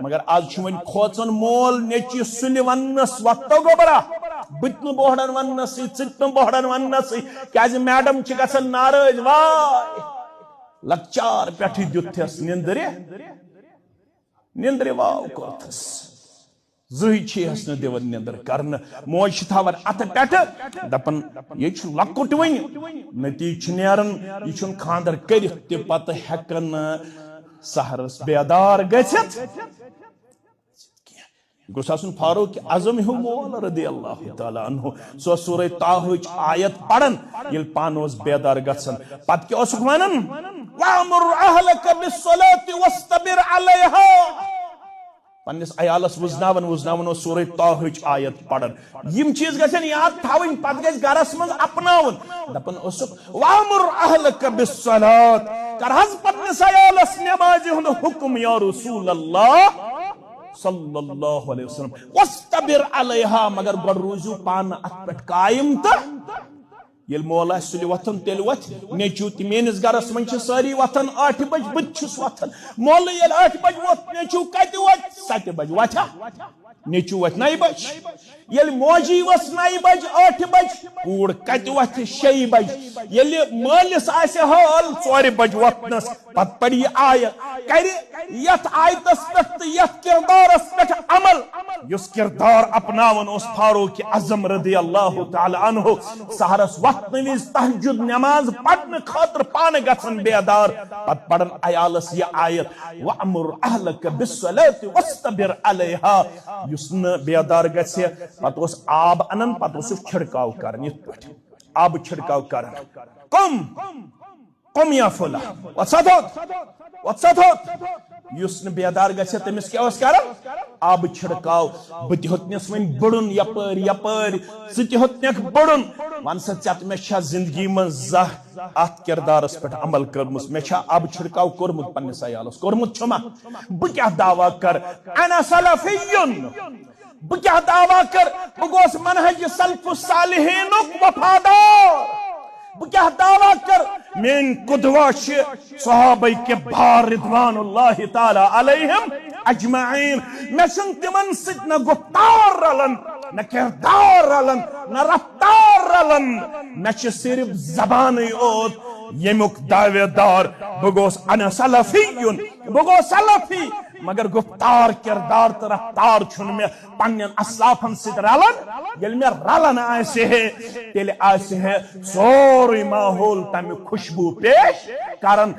مگر آج ون کھوچن مول نیچی سلی ونس وقتو گوبرا بتن بوہڑن ونس ژٹن بوہڑن ونس کیازِ میڈم چھ گژھن ناراض واے لکچار پٮ۪ٹھٕ دیُتھس نندرِ واو کوٚرتھس زٕہٕے چھیٚیَس نہٕ دِوان نندر کرنہٕ موج چھِ تھاوان اتھٕ پٮ۪ٹھٕ دپان یہِ چھُ لۄکُٹ وٕنہِ نتیٖجہٕ چھُ نیران یہِ چھُنہٕ خاندر کٔرِتھ تہِ پتہٕ ہٮ۪کان نہٕ سحرس بیدار گٔژھِتھ گوٚژھ آسُن فاروق اعظم ہیوٗ مول رضی اللہ تعالیٰ عنہ سُہ اوس سورہ طٰہٕچ آیت پران ییٚلہِ پانہٕ اوس بیدار گژھان پتہٕ کیٛاہ اوسُکھ ونان وَأْمُرْ أَهْلَكَ بِالصَّلَاةِ وَاصْطَبِرْ عَلَيْهَا پنس عیالس وزناون اوس سورہ طٰہٕچ آیت پران یم چیز گژھن یاد تھاوٕنۍ پتہٕ گژھِ گرس منٛز اپناوُن دپان اوسُکھ وَأْمُرْ أَهْلَكَ بِالصَّلَاةِ کرہس پنس عیالس نمازِ ہُنٛد حکم یا رسول اللہ صلی اللہ علیہ وسلم وَاصْطَبِرْ عَلَيْهَا مگر گۄڈٕ روٗزِو پانہٕ اتھ پٮ۪ٹھ قایِم تہٕ ییٚلہِ مول آسہِ سُلہِ وۄتھان تیٚلہِ وۄتھِ نیٚچوٗ تہِ میٲنِس گرس منٛز چھِ سٲری وۄتھان 8 بجہِ بہٕ تہِ چھُس وۄتھان مولہٕ ییٚلہِ 8 بجہِ ووت نیٚچوٗ کتہِ وۄتھِ 7 بجہِ وۄتھیا نیٚچوٗ وۄتھِ 9 بجہِ ییٚلہِ موجی ؤژھ 9 بجہِ 8 بجہِ کوٗر کتہِ وۄتھِ 6 بجہِ ییٚلہِ مٲلِس آسہِ حال 4 بجہِ وۄتھنس پتہٕ پرِ یہِ آیت کرِ یتھ آیتس پٮ۪ٹھ تہٕ یتھ کردارس پٮ۪ٹھ عمل یُس کردار اپناوان اوس فاروق اعظم رضی اللہ تعالیٰ عنہ سحرس وقتنہٕ وِزِ تہجد نماز پرنہٕ خٲطرٕ پانہٕ گژھان بیدار پتہٕ پران عیالس یہِ آیت وَأْمُرْ أَهْلَكَ بِالصَّلَاةِ وَاصْطَبِرْ عَلَيْهَا یُس نہٕ بیدار گژھِ پتہٕ اوس آب انان پتہٕ اوسُکھ چھڑکاو کران یِتھ پٲٹھۍ آبہٕ چھڑکاو کران قم یا فلاں وۄتھ سا تھوٚد یُس نہٕ بیدار گژھِ تٔمِس کیٛاہ اوس کران آبہٕ چھڑکاو بہٕ تہِ ہیوٚتنس وۄنۍ بٔڑُن یپٲرۍ یپٲرۍ ژٕ تہِ ہیوٚتنکھ بٔڑُن ون سا ژےٚ تہٕ مےٚ چھا زندگی منٛز زانٛہہ اتھ کردارس پٮ۪ٹھ عمل کٔرمٕژ مےٚ چھا آبہٕ چھڑکاو کوٚرمُت پننِس عیالس کوٚرمُت چھُما بہٕ کیٛاہ دعوا کر انا سلفیٌّن بہٕ کیٛاہ دعوا کر بہٕ گوس منہج سلف الصالحینُک وفادار بہٕ کیٛاہ دعوا کر میٲنۍ قدوہ چھِ صحابہ کبار رضوان اللہ تعالیٰ علیہم اجمعین مےٚ چھُنہٕ تِمن سۭتۍ نہ گفتار رلان نہ کردار رلان نہ رفتار رلان مےٚ چھِ صرف زبانٕے اوت ییٚمیُک دعوے دار بہٕ گوس انا سلفیٌّن بہٕ گوس سلفی مگر گفتار کردار تہٕ رفتار چھُنہٕ مےٚ پننٮ۪ن اسلافن سۭتۍ رلان ییٚلہِ مےٚ رلان آسہِ ہے تیٚلہِ آسہِ ہے سورُے ماحول تمیُک خوشبوٗ پیش کران